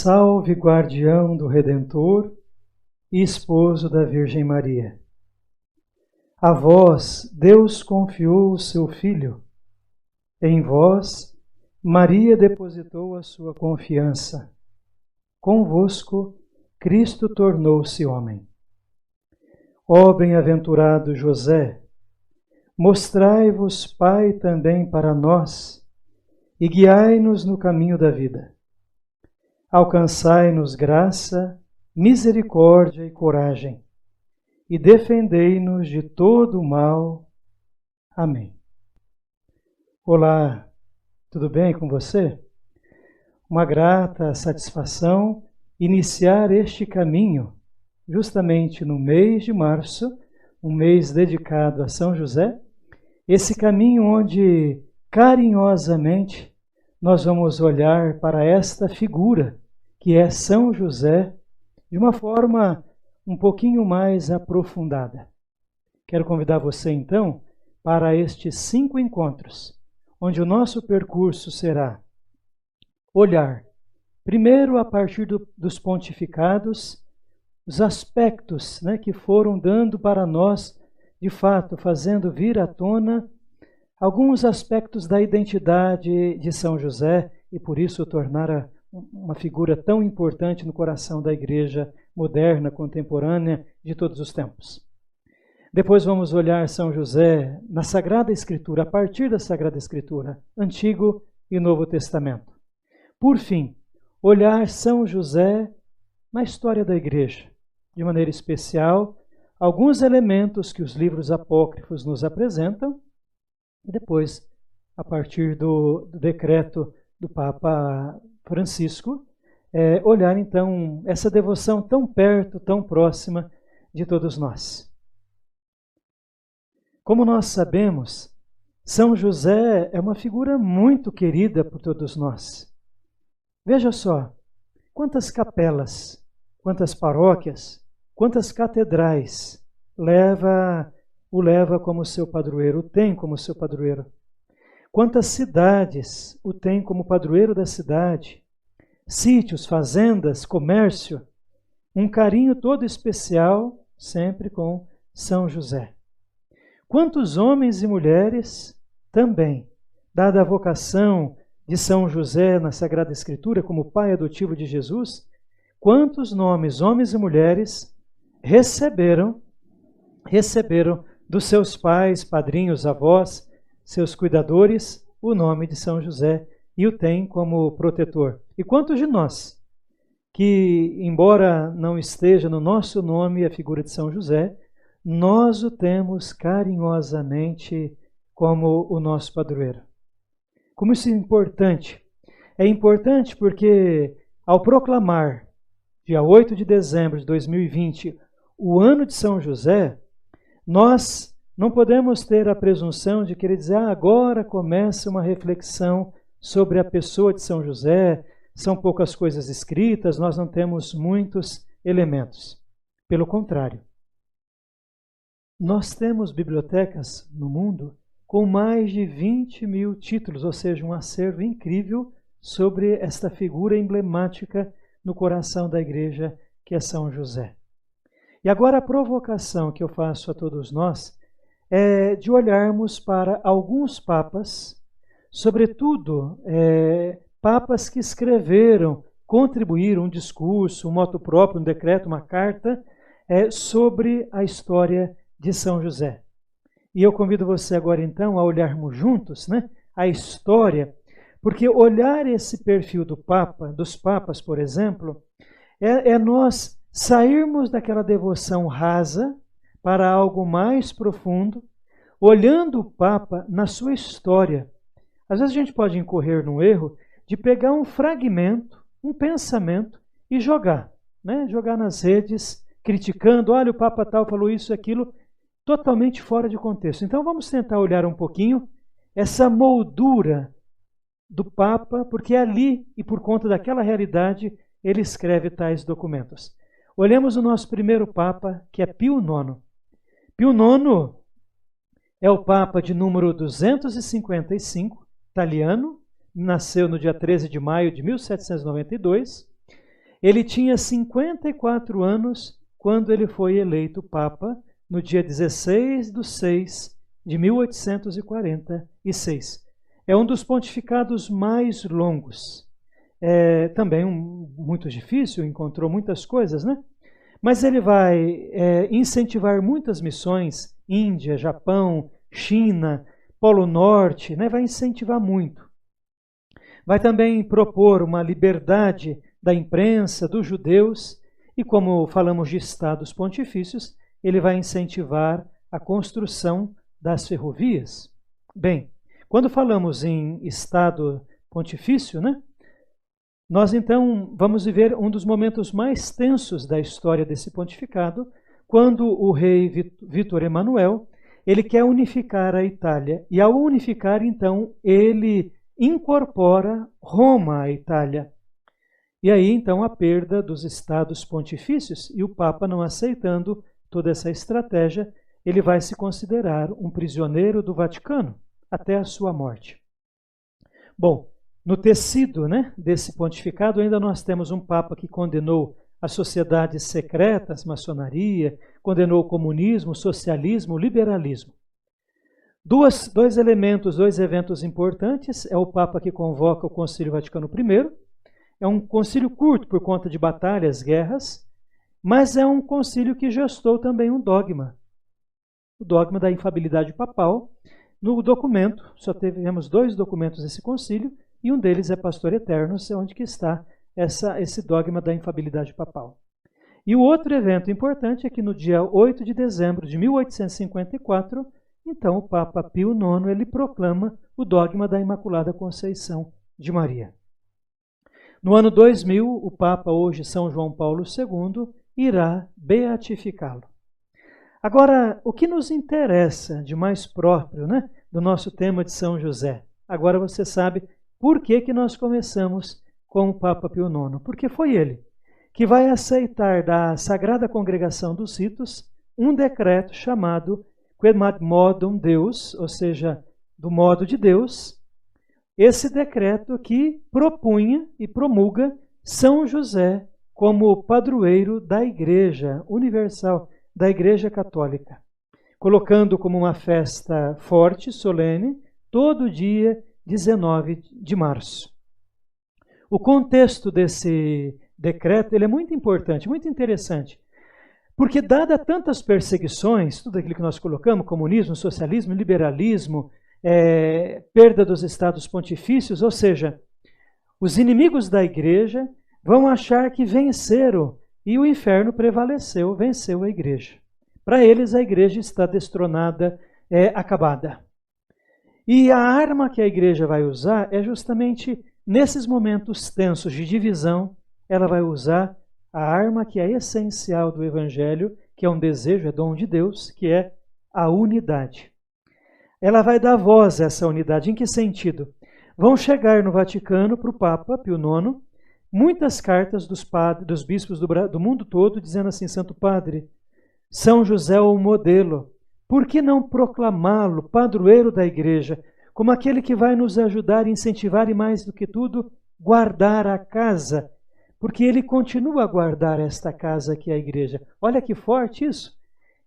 Salve, guardião do Redentor e esposo da Virgem Maria. A vós Deus confiou o seu Filho. Em vós Maria depositou a sua confiança. Convosco Cristo tornou-se homem. Ó bem-aventurado José, mostrai-vos Pai também para nós e guiai-nos no caminho da vida. Alcançai-nos graça, misericórdia e coragem, e defendei-nos de todo o mal. Amém. Olá, tudo bem com você? Uma grata satisfação iniciar este caminho justamente no mês de março, um mês dedicado a São José, esse caminho onde carinhosamente nós vamos olhar para esta figura que é São José de uma forma um pouquinho mais aprofundada. Quero convidar você então para estes 5 encontros, onde o nosso percurso será olhar, primeiro a partir dos pontificados, os aspectos que foram dando para nós, de fato, fazendo vir à tona alguns aspectos da identidade de São José e por isso tornar uma figura tão importante no coração da igreja moderna, contemporânea, de todos os tempos. Depois vamos olhar São José na Sagrada Escritura, a partir da Sagrada Escritura, Antigo e Novo Testamento. Por fim, olhar São José na história da igreja, de maneira especial, alguns elementos que os livros apócrifos nos apresentam, e depois, a partir do decreto do Papa Francisco, olhar então essa devoção tão perto, tão próxima de todos nós. Como nós sabemos, São José é uma figura muito querida por todos nós. Veja só, quantas capelas, quantas paróquias, quantas catedrais o leva como seu padroeiro, o tem como seu padroeiro. Quantas cidades o tem como padroeiro da cidade, sítios, fazendas, comércio, um carinho todo especial, sempre com São José. Quantos homens e mulheres também, dada a vocação de São José na Sagrada Escritura como pai adotivo de Jesus, quantos nomes, homens e mulheres, receberam dos seus pais, padrinhos, avós, seus cuidadores, o nome de São José e o tem como protetor. E quantos de nós, que embora não esteja no nosso nome a figura de São José, nós o temos carinhosamente como o nosso padroeiro. Como isso é importante? É importante porque ao proclamar, dia 8 de dezembro de 2020, o ano de São José, nós não podemos ter a presunção de querer dizer, agora começa uma reflexão sobre a pessoa de São José, são poucas coisas escritas, nós não temos muitos elementos. Pelo contrário, nós temos bibliotecas no mundo com mais de 20 mil títulos, ou seja, um acervo incrível sobre esta figura emblemática no coração da igreja, que é São José. E agora a provocação que eu faço a todos nós é de olharmos para alguns papas, sobretudo papas que escreveram, contribuíram um discurso, um motu próprio, um decreto, uma carta sobre a história de São José. E eu convido você agora então a olharmos juntos a história, porque olhar esse perfil do Papa, dos papas, por exemplo, é nós sairmos daquela devoção rasa para algo mais profundo, olhando o Papa na sua história. Às vezes a gente pode incorrer no erro de pegar um fragmento, um pensamento e jogar nas redes, criticando, olha, o Papa tal falou isso e aquilo, totalmente fora de contexto. Então vamos tentar olhar um pouquinho essa moldura do Papa, porque ali e por conta daquela realidade ele escreve tais documentos. Olhemos o nosso primeiro Papa, que é Pio IX. Pio IX é o Papa de número 255, italiano, nasceu no dia 13 de maio de 1792, Ele tinha 54 anos quando ele foi eleito Papa, no dia 16/6/1846. É um dos pontificados mais longos. Também muito difícil, encontrou muitas coisas, né? Mas ele vai incentivar muitas missões, Índia, Japão, China, Polo Norte, né? Vai incentivar muito. Vai também propor uma liberdade da imprensa, dos judeus, e como falamos de estados pontifícios, ele vai incentivar a construção das ferrovias. Bem, quando falamos em estado pontifício, né? Nós então vamos viver um dos momentos mais tensos da história desse pontificado, quando o rei Vítor Emanuel, ele quer unificar a Itália, e ao unificar então ele incorpora Roma à Itália. E aí então a perda dos estados pontifícios, e o Papa não aceitando toda essa estratégia, ele vai se considerar um prisioneiro do Vaticano até a sua morte. Bom, no tecido, né, desse pontificado, ainda nós temos um Papa que condenou as sociedades secretas, maçonaria, condenou o comunismo, o socialismo, o liberalismo. Dois elementos, dois eventos importantes, é o Papa que convoca o Concílio Vaticano I. É um concílio curto por conta de batalhas, guerras, mas é um concílio que gestou também um dogma, o dogma da infabilidade papal. No documento, só tivemos 2 documentos desse concílio, e um deles é Pastor Eternus, onde que está esse dogma da infabilidade papal. E o outro evento importante é que no dia 8 de dezembro de 1854, então o Papa Pio IX ele proclama o dogma da Imaculada Conceição de Maria. No ano 2000, o Papa, hoje São João Paulo II, irá beatificá-lo. Agora, o que nos interessa de mais próprio, né, do nosso tema de São José? Agora você sabe por que nós começamos com o Papa Pio IX. Porque foi ele que vai aceitar da Sagrada Congregação dos Ritos um decreto chamado Quem Modum Deus, ou seja, do modo de Deus. Esse decreto que propunha e promulga São José como padroeiro da Igreja Universal, da Igreja Católica, colocando como uma festa forte, solene, todo dia 19 de março. O contexto desse decreto ele é muito importante, muito interessante, porque dada tantas perseguições, tudo aquilo que nós colocamos, comunismo, socialismo, liberalismo, perda dos estados pontifícios, ou seja, os inimigos da igreja vão achar que venceram e o inferno prevaleceu, venceu a igreja. Para eles a igreja está destronada, acabada. E a arma que a igreja vai usar é justamente nesses momentos tensos de divisão, ela vai usar a arma que é essencial do Evangelho, que é um desejo, é dom de Deus, que é a unidade. Ela vai dar voz a essa unidade. Em que sentido? Vão chegar no Vaticano, para o Papa Pio IX, muitas cartas dos bispos do mundo todo, dizendo assim: Santo Padre, São José é o modelo. Por que não proclamá-lo padroeiro da igreja, como aquele que vai nos ajudar, incentivar e, mais do que tudo, guardar a casa? Porque ele continua a guardar esta casa que é a igreja. Olha que forte isso!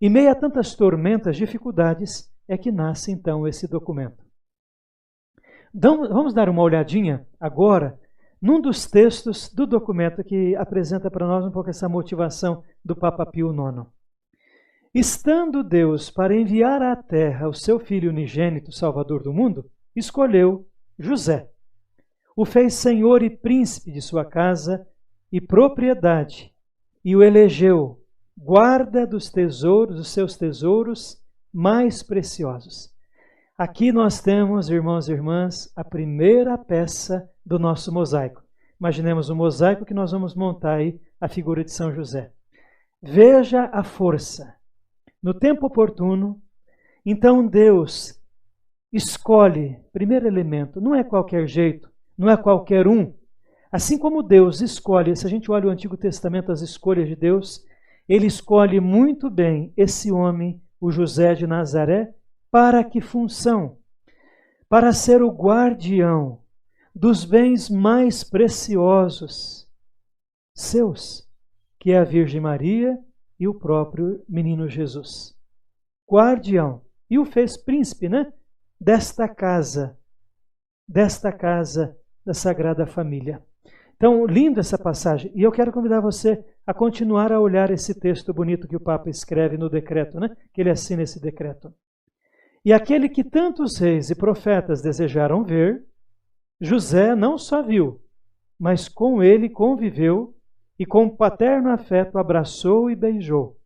Em meio a tantas tormentas, dificuldades, é que nasce então esse documento. Então, vamos dar uma olhadinha agora num dos textos do documento que apresenta para nós um pouco essa motivação do Papa Pio IX. Estando Deus para enviar à terra o seu Filho unigênito, Salvador do mundo, escolheu José. O fez senhor e príncipe de sua casa e propriedade, e o elegeu guarda dos seus tesouros mais preciosos. Aqui nós temos, irmãos e irmãs, a primeira peça do nosso mosaico. Imaginemos um mosaico que nós vamos montar aí a figura de São José. Veja a força. No tempo oportuno, então Deus escolhe, primeiro elemento, não é qualquer jeito, não é qualquer um. Assim como Deus escolhe, se a gente olha o Antigo Testamento, as escolhas de Deus, ele escolhe muito bem esse homem, o José de Nazaré, para que função? Para ser o guardião dos bens mais preciosos seus, que é a Virgem Maria e o próprio menino Jesus. Guardião. E o fez príncipe, né? Desta casa da Sagrada Família. Então, lindo essa passagem. E eu quero convidar você a continuar a olhar esse texto bonito que o Papa escreve no decreto, né? Que ele assina esse decreto. E aquele que tantos reis e profetas desejaram ver, José não só viu, mas com ele conviveu e com paterno afeto abraçou e beijou.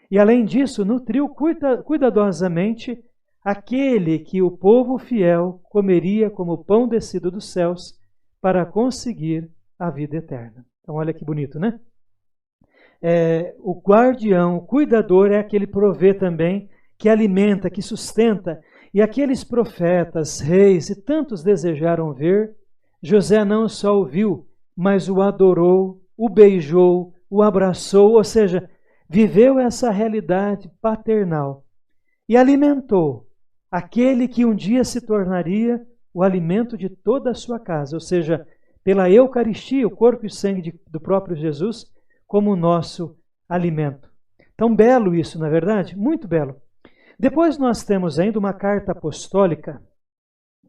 E além disso, nutriu cuidadosamente aquele que o povo fiel comeria como pão descido dos céus para conseguir a vida eterna. Então olha que bonito, né? O guardião, o cuidador é aquele que provê também, que alimenta, que sustenta. E aqueles profetas, reis e tantos desejaram ver, José não só o viu, mas o adorou, o beijou, o abraçou, ou seja, viveu essa realidade paternal e alimentou aquele que um dia se tornaria o alimento de toda a sua casa, ou seja, pela Eucaristia, o corpo e sangue do próprio Jesus, como o nosso alimento. Tão belo isso, não é verdade? Muito belo. Depois nós temos ainda uma carta apostólica,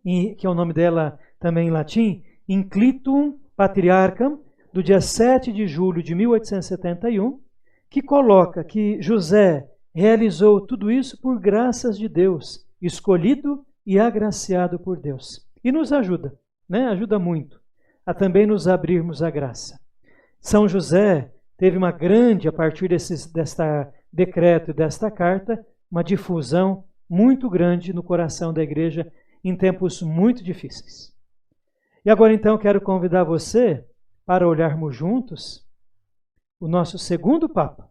que é o nome dela também em latim, Inclitum Patriarcham, do dia 7 de julho de 1871, que coloca que José realizou tudo isso por graças de Deus, escolhido e agraciado por Deus. E nos ajuda, né? Ajuda muito a também nos abrirmos à graça. São José teve uma grande, a partir desta decreto e desta carta, uma difusão muito grande no coração da igreja em tempos muito difíceis. E agora então quero convidar você para olharmos juntos o nosso segundo Papa,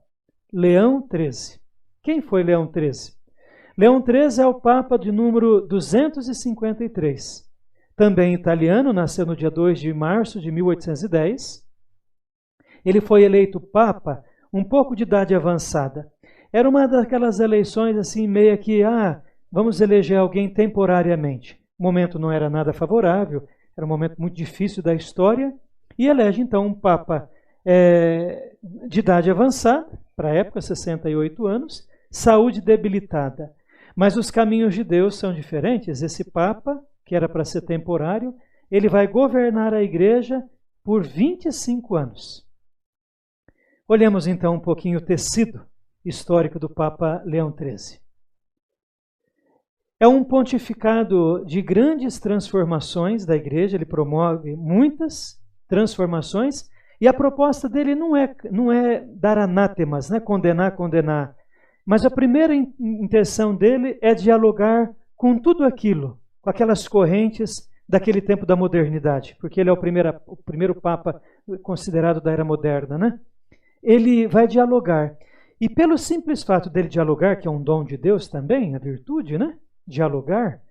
Leão XIII. Quem foi Leão XIII? Leão XIII é o Papa de número 253. Também italiano, nasceu no dia 2 de março de 1810. Ele foi eleito Papa um pouco de idade avançada. Era uma daquelas eleições assim, meio que, vamos eleger alguém temporariamente. O momento não era nada favorável, era um momento muito difícil da história, e elege então um Papa de idade avançada, para a época, 68 anos, saúde debilitada. Mas os caminhos de Deus são diferentes. Esse Papa, que era para ser temporário, ele vai governar a igreja por 25 anos. Olhemos então um pouquinho o tecido histórico do Papa Leão XIII. É um pontificado de grandes transformações da igreja, ele promove muitas transformações, e a proposta dele não é dar anátemas, né? Condenar, mas a primeira intenção dele é dialogar com tudo aquilo, com aquelas correntes daquele tempo da modernidade, porque ele é o primeiro Papa considerado da era moderna, né? Ele vai dialogar. E pelo simples fato dele dialogar, que é um dom de Deus também, a virtude, né? Dialogar,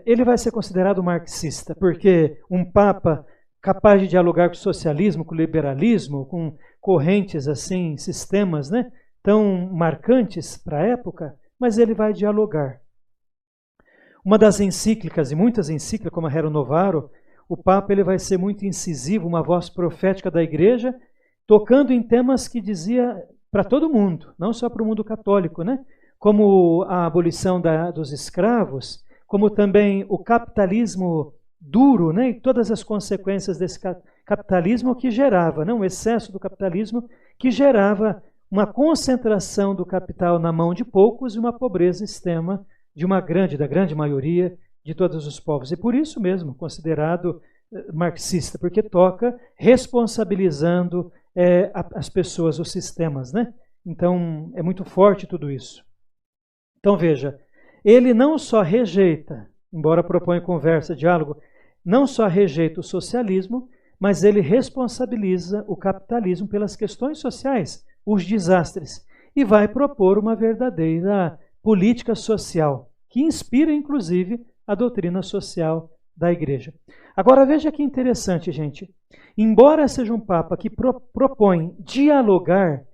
ele vai ser considerado marxista, porque um Papa capaz de dialogar com o socialismo, com o liberalismo, com correntes assim, sistemas, né? Tão marcantes para a época, mas ele vai dialogar. Uma das encíclicas, e muitas encíclicas, como a Rerum Novarum, o Papa ele vai ser muito incisivo, uma voz profética da igreja, tocando em temas que dizia para todo mundo, não só para o mundo católico, né? Como a abolição dos escravos, como também o capitalismo duro, né? E todas as consequências desse capitalismo que gerava, né? Um excesso do capitalismo que gerava uma concentração do capital na mão de poucos e uma pobreza extrema da grande maioria de todos os povos. E por isso mesmo considerado marxista, porque toca responsabilizando as pessoas, os sistemas, né? Então é muito forte tudo isso. Então veja, ele não só rejeita, embora proponha conversa, diálogo, não só rejeita o socialismo, mas ele responsabiliza o capitalismo pelas questões sociais, os desastres, e vai propor uma verdadeira política social, que inspira, inclusive, a doutrina social da Igreja. Agora, veja que interessante, gente. Embora seja um Papa que propõe dialogar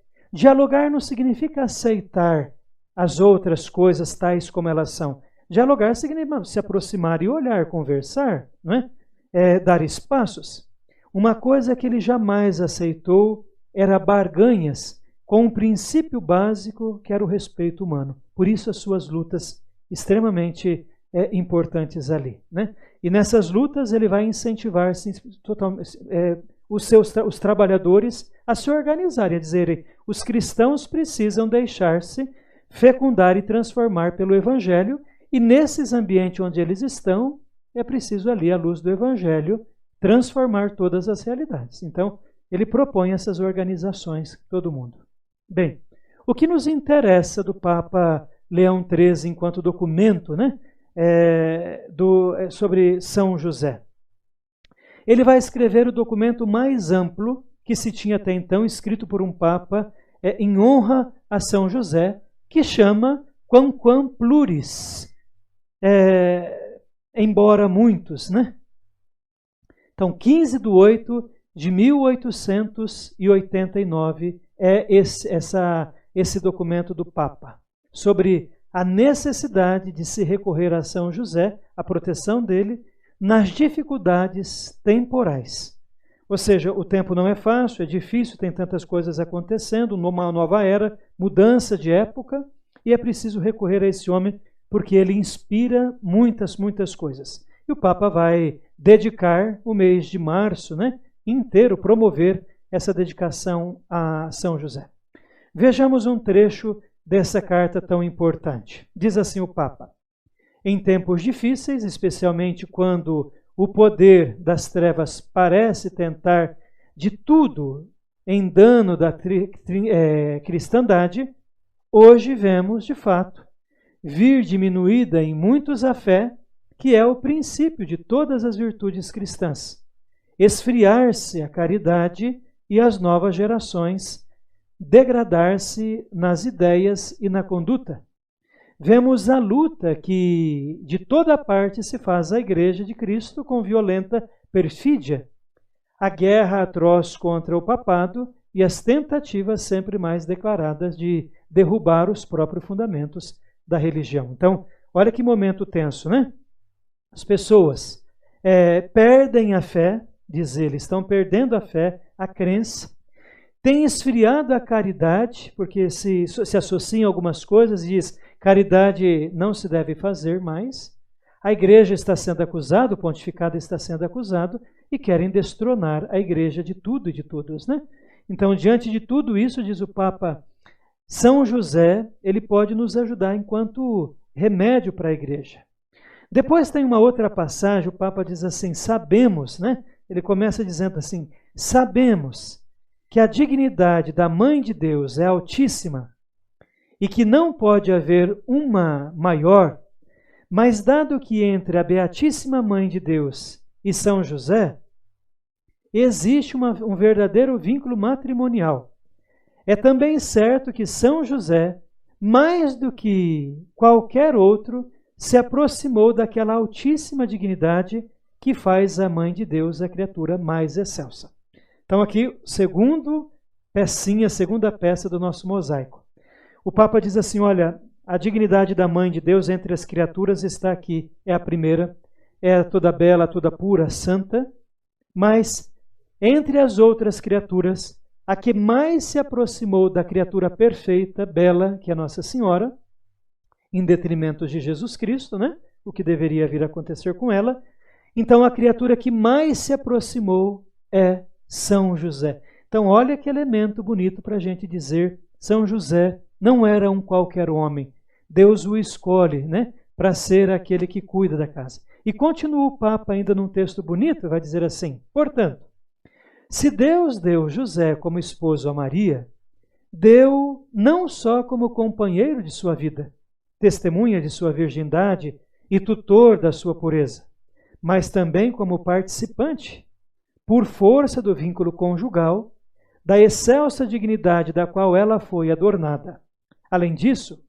não significa aceitar as outras coisas tais como elas são. Dialogar significa se aproximar e olhar, conversar, não é? Dar espaços. uma coisa que ele jamais aceitou era barganhas com um princípio básico que era o respeito humano. Por isso as suas lutas extremamente importantes ali, né? E nessas lutas ele vai incentivar os trabalhadores a se organizarem, a dizerem: os cristãos precisam deixar-se fecundar e transformar pelo Evangelho, e nesses ambientes onde eles estão, é preciso ali, à luz do Evangelho, transformar todas as realidades. Então, ele propõe essas organizações, todo mundo. Bem, o que nos interessa do Papa Leão XIII enquanto documento, né, sobre São José? Ele vai escrever o documento mais amplo que se tinha até então, escrito por um Papa em honra a São José, que chama Quamquam Pluris, embora muitos, né? Então, 15/8/1889 é esse documento do Papa, sobre a necessidade de se recorrer a São José, a proteção dele, nas dificuldades temporais. Ou seja, o tempo não é fácil, é difícil, tem tantas coisas acontecendo, numa nova era, mudança de época, e é preciso recorrer a esse homem porque ele inspira muitas, muitas coisas. E o Papa vai dedicar o mês de março, né, inteiro, promover essa dedicação a São José. Vejamos um trecho dessa carta tão importante. Diz assim o Papa: em tempos difíceis, especialmente quando o poder das trevas parece tentar de tudo em dano da cristandade, hoje vemos, de fato, vir diminuída em muitos a fé, que é o princípio de todas as virtudes cristãs, esfriar-se a caridade e as novas gerações degradar-se nas ideias e na conduta. Vemos a luta que de toda parte se faz a Igreja de Cristo com violenta perfídia, a guerra atroz contra o papado e as tentativas sempre mais declaradas de derrubar os próprios fundamentos da religião. Então, olha que momento tenso, né? As pessoas perdem a fé, diz ele, estão perdendo a fé, a crença, têm esfriado a caridade, porque se associam algumas coisas e diz: caridade não se deve fazer mais. A igreja está sendo acusada, o pontificado está sendo acusado, e querem destronar a igreja de tudo e de todos, né? Então, diante de tudo isso, diz o Papa, São José, ele pode nos ajudar enquanto remédio para a igreja. Depois tem uma outra passagem, o Papa diz assim: sabemos, né? Ele começa dizendo assim: sabemos que a dignidade da Mãe de Deus é altíssima e que não pode haver uma maior, mas dado que entre a Beatíssima Mãe de Deus e São José existe um verdadeiro vínculo matrimonial, é também certo que São José, mais do que qualquer outro, se aproximou daquela altíssima dignidade que faz a Mãe de Deus a criatura mais excelsa. Então aqui, segunda peça do nosso mosaico. O Papa diz assim, olha, a dignidade da Mãe de Deus entre as criaturas está aqui, é a primeira, é toda bela, toda pura, santa, mas entre as outras criaturas, a que mais se aproximou da criatura perfeita, bela, que é Nossa Senhora, em detrimento de Jesus Cristo, né? O que deveria vir a acontecer com ela. Então, a criatura que mais se aproximou é São José. Então, olha que elemento bonito para a gente dizer, São José não era um qualquer homem. Deus o escolhe, né? Para ser aquele que cuida da casa. E continua o Papa ainda num texto bonito, vai dizer assim, portanto, se Deus deu José como esposo a Maria, deu não só como companheiro de sua vida, testemunha de sua virgindade e tutor da sua pureza, mas também como participante, por força do vínculo conjugal, da excelsa dignidade da qual ela foi adornada. Além disso,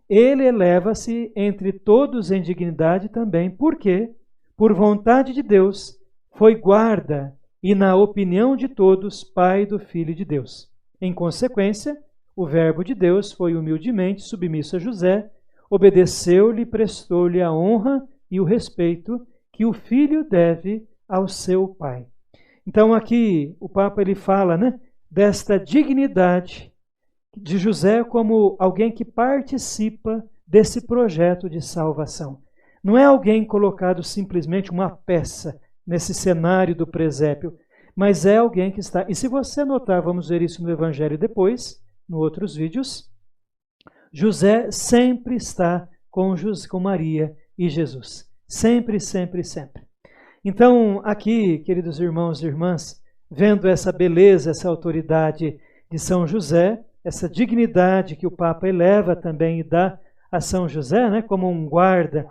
ele eleva-se entre todos em dignidade também, porque, por vontade de Deus, foi guarda e, na opinião de todos, pai do Filho de Deus. Em consequência, o Verbo de Deus foi humildemente submisso a José, obedeceu-lhe e prestou-lhe a honra e o respeito que o filho deve ao seu pai. Então aqui o Papa ele fala, né, desta dignidade de José como alguém que participa desse projeto de salvação. Não é alguém colocado simplesmente uma peça nesse cenário do presépio, mas é alguém que está... E se você notar, vamos ver isso no Evangelho depois, nos outros vídeos, José sempre está com Maria e Jesus. Sempre, sempre, sempre. Então, aqui, queridos irmãos e irmãs, vendo essa beleza, essa autoridade de São José, essa dignidade que o Papa eleva também e dá a São José, né, como um guarda,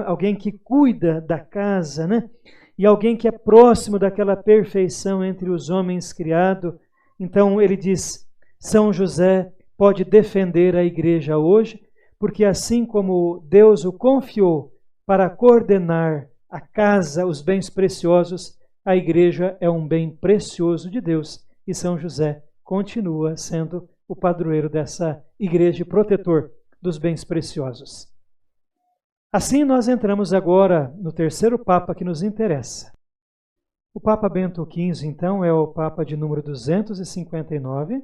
alguém que cuida da casa, né, e alguém que é próximo daquela perfeição entre os homens criado. Então ele diz, São José pode defender a igreja hoje, porque assim como Deus o confiou para coordenar a casa, os bens preciosos, a igreja é um bem precioso de Deus, e São José continua sendo o padroeiro dessa igreja e protetor dos bens preciosos. Assim nós entramos agora no terceiro Papa que nos interessa. O Papa Bento XV, então, é o Papa de número 259.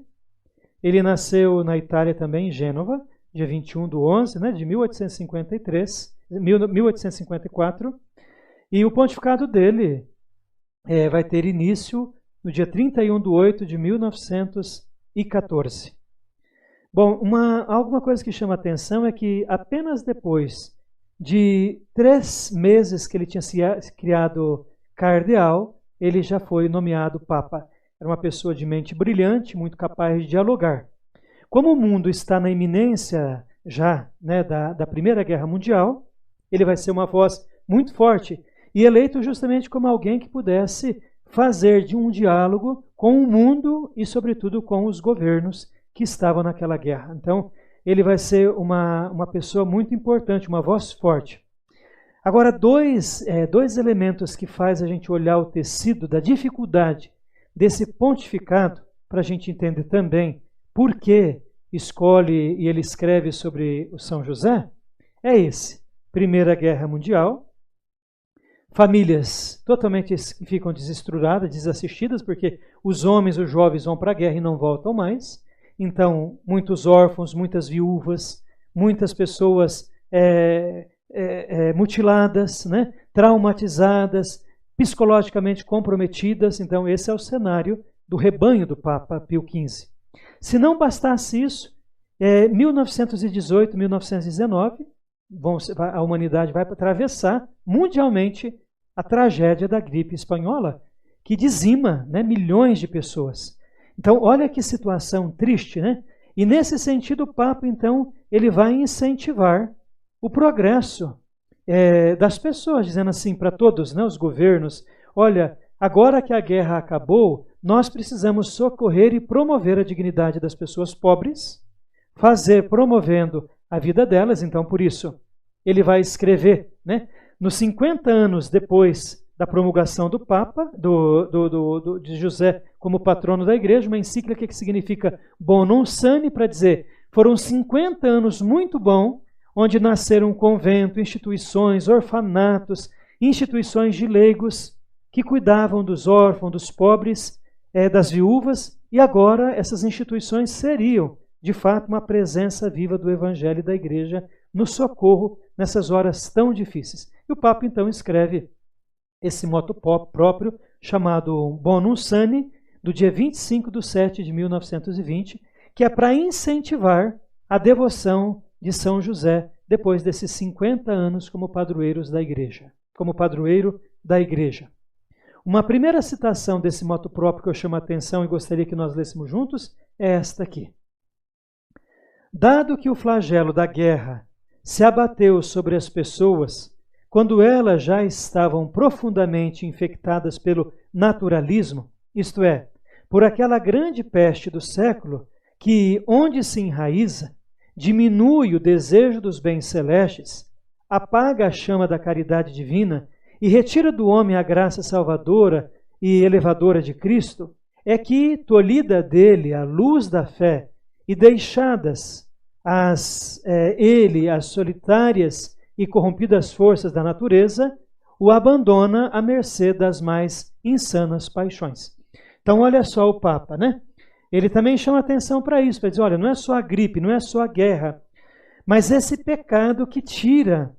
Ele nasceu na Itália também, em Gênova, dia 21/11, né, de 1854. E o pontificado dele vai ter início no dia 31/8 de 1914. Bom, alguma coisa que chama atenção é que apenas depois de 3 meses que ele tinha se criado cardeal, ele já foi nomeado Papa. Era uma pessoa de mente brilhante, muito capaz de dialogar. Como o mundo está na iminência já, né, da Primeira Guerra Mundial, ele vai ser uma voz muito forte e eleito justamente como alguém que pudesse fazer de um diálogo com o mundo e, sobretudo, com os governos que estavam naquela guerra. Então, ele vai ser uma pessoa muito importante, uma voz forte. Agora, dois elementos que faz a gente olhar o tecido da dificuldade desse pontificado, para a gente entender também por que escolhe e ele escreve sobre o São José, é esse. Primeira Guerra Mundial, famílias totalmente ficam desestruturadas, desassistidas, porque os homens, os jovens vão para a guerra e não voltam mais. Então, muitos órfãos, muitas viúvas, muitas pessoas mutiladas, né? Traumatizadas, psicologicamente comprometidas. Então, esse é o cenário do rebanho do Papa Pio XV. Se não bastasse isso, 1918, 1919, a humanidade vai atravessar mundialmente a tragédia da gripe espanhola, que dizima, né, milhões de pessoas. Então, olha que situação triste, né? E nesse sentido, o Papa, então, ele vai incentivar o progresso das pessoas, dizendo assim para todos, né, os governos, olha, agora que a guerra acabou, nós precisamos socorrer e promover a dignidade das pessoas pobres, promovendo a vida delas. Então, por isso, ele vai escrever, né, nos 50 anos depois da promulgação do Papa, de José como patrono da igreja, uma encíclica que significa bonum sane, para dizer, foram 50 anos muito bons, onde nasceram um convento, instituições, orfanatos, instituições de leigos, que cuidavam dos órfãos, dos pobres, das viúvas, e agora essas instituições seriam, de fato, uma presença viva do Evangelho e da Igreja no socorro nessas horas tão difíceis. E o Papa, então, escreve esse moto próprio, chamado Bonum Sane, do dia 25/7 de 1920, que é para incentivar a devoção de São José depois desses 50 anos como padroeiro da Igreja. Uma primeira citação desse moto próprio que eu chamo a atenção e gostaria que nós lêssemos juntos é esta aqui. Dado que o flagelo da guerra se abateu sobre as pessoas quando elas já estavam profundamente infectadas pelo naturalismo, isto é, por aquela grande peste do século que, onde se enraiza, diminui o desejo dos bens celestes, apaga a chama da caridade divina e retira do homem a graça salvadora e elevadora de Cristo, é que, tolhida dele a luz da fé e deixadas as solitárias e corrompidas forças da natureza, o abandona à mercê das mais insanas paixões. Então, olha só o Papa, né? Ele também chama atenção para isso, para dizer, olha, não é só a gripe, não é só a guerra, mas esse pecado que tira.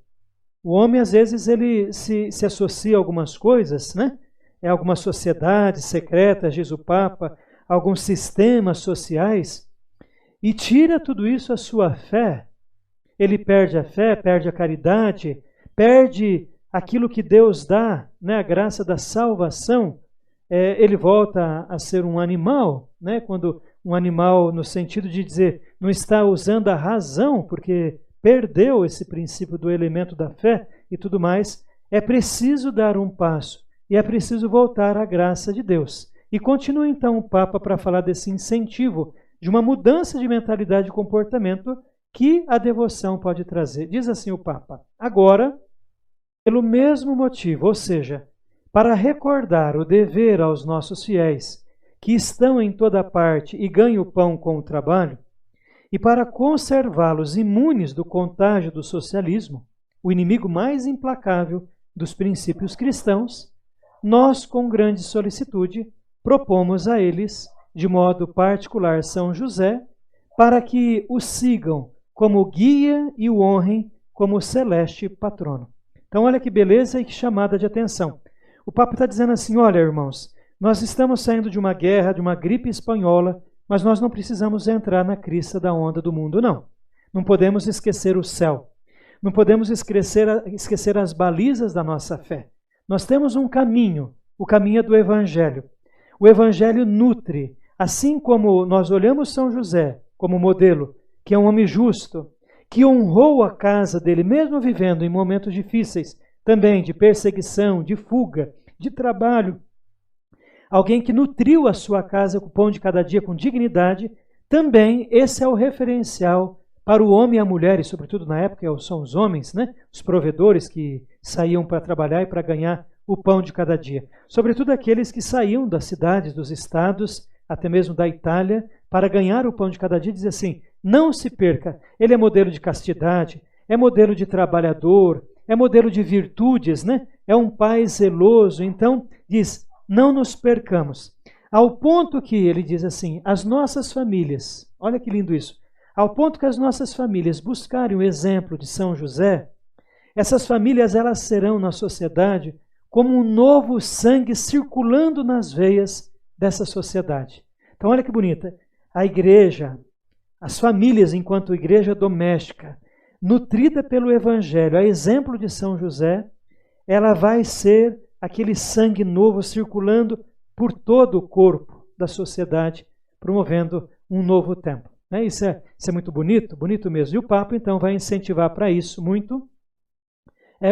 O homem, às vezes, ele se associa a algumas coisas, né? É algumas sociedades secretas, diz o Papa, alguns sistemas sociais, e tira tudo isso a sua fé. Ele perde a fé, perde a caridade, perde aquilo que Deus dá, né? A graça da salvação. Ele volta a ser um animal, né? Quando um animal, no sentido de dizer, não está usando a razão, porque perdeu esse princípio do elemento da fé e tudo mais, é preciso dar um passo e é preciso voltar à graça de Deus. E continua então o Papa para falar desse incentivo, de uma mudança de mentalidade e comportamento que a devoção pode trazer. Diz assim o Papa: agora, pelo mesmo motivo, ou seja, para recordar o dever aos nossos fiéis que estão em toda parte e ganham o pão com o trabalho, e para conservá-los imunes do contágio do socialismo, o inimigo mais implacável dos princípios cristãos, nós, com grande solicitude, propomos a eles, de modo particular, São José, para que o sigam como guia e o honrem como celeste patrono. Então, olha que beleza e que chamada de atenção. O Papa está dizendo assim, olha, irmãos, nós estamos saindo de uma guerra, de uma gripe espanhola, mas nós não precisamos entrar na crista da onda do mundo, não. Não podemos esquecer o céu. Não podemos esquecer as balizas da nossa fé. Nós temos um caminho, o caminho é do Evangelho. O Evangelho nutre, assim como nós olhamos São José como modelo, que é um homem justo, que honrou a casa dele, mesmo vivendo em momentos difíceis, também de perseguição, de fuga, de trabalho. Alguém que nutriu a sua casa com o pão de cada dia com dignidade, também esse é o referencial para o homem e a mulher, e sobretudo na época são os homens, né? Os provedores que saíam para trabalhar e para ganhar o pão de cada dia. Sobretudo aqueles que saíam das cidades, dos estados, até mesmo da Itália, para ganhar o pão de cada dia, diz assim, não se perca, ele é modelo de castidade, é modelo de trabalhador, é modelo de virtudes, né? É um pai zeloso, então diz, não nos percamos. Ao ponto que ele diz assim, as nossas famílias, olha que lindo isso, ao ponto que as nossas famílias buscarem o exemplo de São José, essas famílias elas serão na sociedade como um novo sangue circulando nas veias dessa sociedade. Então olha que bonita, a igreja, as famílias enquanto igreja doméstica, nutrida pelo Evangelho, a exemplo de São José, ela vai ser aquele sangue novo circulando por todo o corpo da sociedade, promovendo um novo tempo. Isso é muito bonito, bonito mesmo. E o Papa, então, vai incentivar para isso muito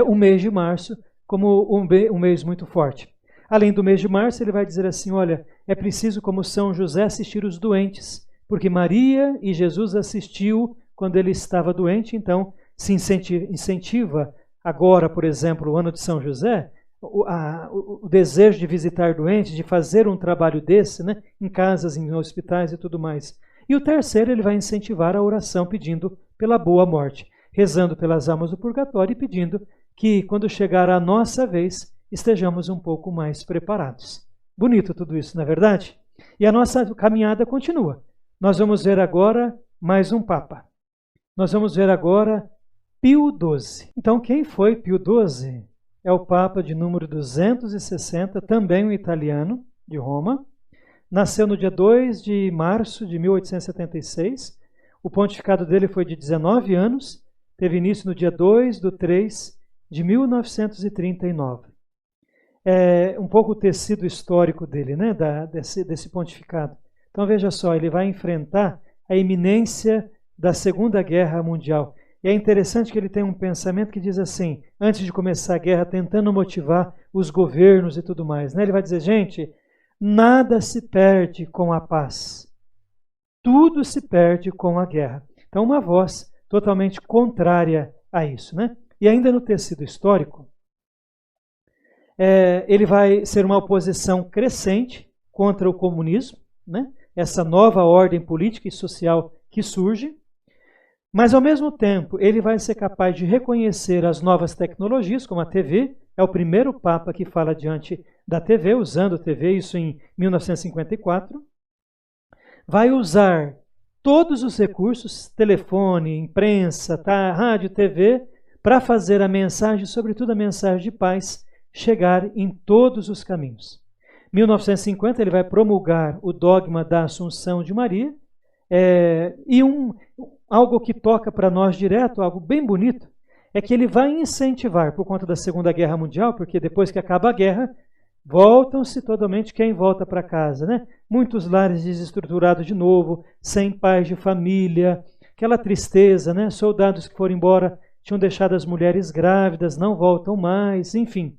o mês de março como um mês muito forte. Além do mês de março, ele vai dizer assim, olha, é preciso, como São José, assistir os doentes, porque Maria e Jesus assistiu quando ele estava doente, então se incentiva agora, por exemplo, o ano de São José, o desejo de visitar doentes, de fazer um trabalho desse, né, em casas, em hospitais e tudo mais. E o terceiro, ele vai incentivar a oração pedindo pela boa morte, rezando pelas almas do purgatório e pedindo que, quando chegar a nossa vez, estejamos um pouco mais preparados. Bonito tudo isso, não é verdade? E a nossa caminhada continua. Nós vamos ver agora mais um Papa. Nós vamos ver agora Pio XII. Então, quem foi Pio XII? É o Papa de número 260, também um italiano, de Roma. Nasceu no dia 2 de março de 1876. O pontificado dele foi de 19 anos. Teve início no dia 2/3 de 1939. É um pouco o tecido histórico dele, né? desse pontificado. Então veja só, ele vai enfrentar a iminência da Segunda Guerra Mundial. E é interessante que ele tem um pensamento que diz assim, antes de começar a guerra, tentando motivar os governos e tudo mais, né? Ele vai dizer, gente, nada se perde com a paz. Tudo se perde com a guerra. Então, uma voz totalmente contrária a isso, né? E ainda no tecido histórico, ele vai ser uma oposição crescente contra o comunismo, né? Essa nova ordem política e social que surge. Mas, ao mesmo tempo, ele vai ser capaz de reconhecer as novas tecnologias, como a TV. É o primeiro Papa que fala diante da TV, usando a TV, isso em 1954. Vai usar todos os recursos, telefone, imprensa, rádio, TV, para fazer a mensagem, sobretudo a mensagem de paz, chegar em todos os caminhos. Em 1950, ele vai promulgar o dogma da Assunção de Maria, algo que toca para nós direto, algo bem bonito, é que ele vai incentivar, por conta da Segunda Guerra Mundial, porque depois que acaba a guerra, voltam-se totalmente quem volta para casa, né? Muitos lares desestruturados de novo, sem pais de família, aquela tristeza, né? Soldados que foram embora tinham deixado as mulheres grávidas, não voltam mais, enfim.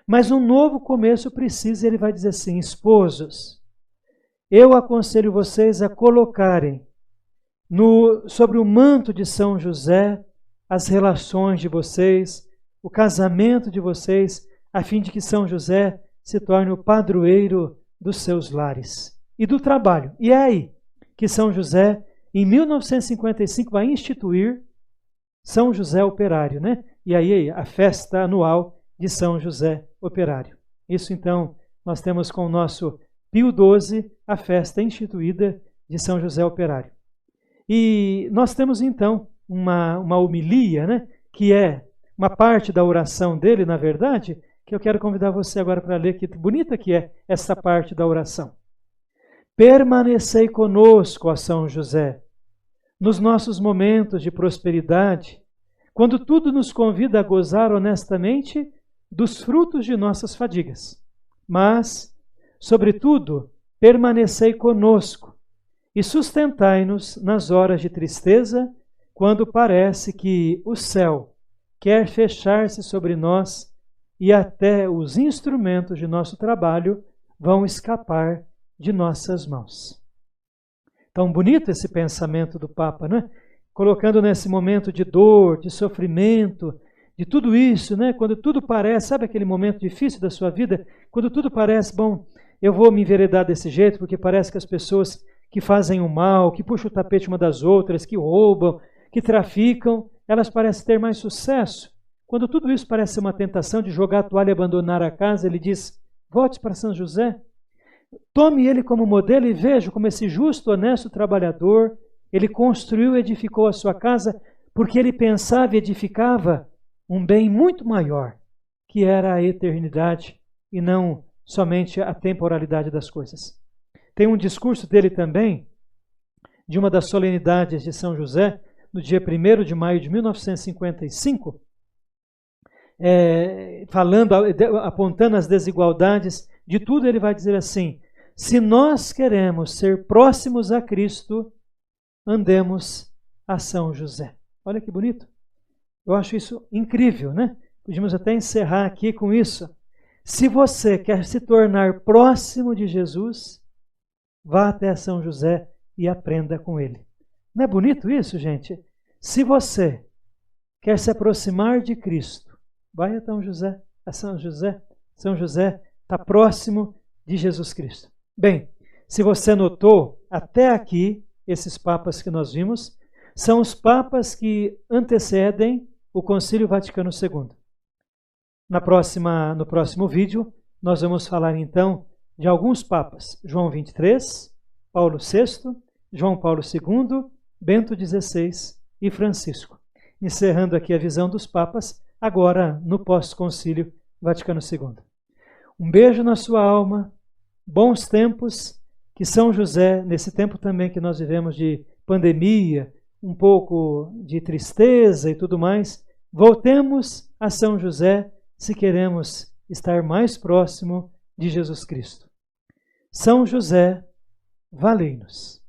Mas um novo começo precisa, ele vai dizer assim: esposos, eu aconselho vocês a colocarem sobre o manto de São José as relações de vocês, o casamento de vocês, a fim de que São José se torne o padroeiro dos seus lares e do trabalho. E é aí que São José, em 1955, vai instituir São José Operário, né? E aí a festa anual de São José Operário. Isso, então, nós temos com o nosso Pio XII a festa instituída de São José Operário. E nós temos, então, uma homilia, né? Que é uma parte da oração dele, na verdade, que eu quero convidar você agora para ler, que bonita que é essa parte da oração. Permanecei conosco, ó São José, nos nossos momentos de prosperidade, quando tudo nos convida a gozar honestamente dos frutos de nossas fadigas. Mas, sobretudo, permanecei conosco e sustentai-nos nas horas de tristeza, quando parece que o céu quer fechar-se sobre nós e até os instrumentos de nosso trabalho vão escapar de nossas mãos. Tão bonito esse pensamento do Papa, né? Colocando nesse momento de dor, de sofrimento, de tudo isso, né? Quando tudo parece, sabe aquele momento difícil da sua vida? Quando tudo parece, bom, eu vou me enveredar desse jeito, porque parece que as pessoas que fazem o mal, que puxam o tapete uma das outras, que roubam, que traficam, elas parecem ter mais sucesso. Quando tudo isso parece ser uma tentação de jogar a toalha e abandonar a casa, ele diz: volte para São José, tome ele como modelo e veja como esse justo, honesto trabalhador, ele construiu e edificou a sua casa porque ele pensava e edificava um bem muito maior, que era a eternidade e não somente a temporalidade das coisas. Tem um discurso dele também, de uma das solenidades de São José, no dia 1º de maio de 1955, falando, apontando as desigualdades de tudo, ele vai dizer assim: se nós queremos ser próximos a Cristo, andemos a São José. Olha que bonito. Eu acho isso incrível, né? Podíamos até encerrar aqui com isso. Se você quer se tornar próximo de Jesus, vá até São José e aprenda com ele. Não é bonito isso, gente? Se você quer se aproximar de Cristo, vai a São José. São José está próximo de Jesus Cristo. Bem, se você notou, até aqui, esses papas que nós vimos, são os papas que antecedem o Concílio Vaticano II. No próximo vídeo, nós vamos falar então de alguns papas: João XXIII, Paulo VI, João Paulo II, Bento XVI e Francisco. Encerrando aqui a visão dos papas, agora no pós-concílio Vaticano II. Um beijo na sua alma, bons tempos, que São José, nesse tempo também que nós vivemos de pandemia, um pouco de tristeza e tudo mais, voltemos a São José se queremos estar mais próximo de Jesus Cristo. São José, valei-nos.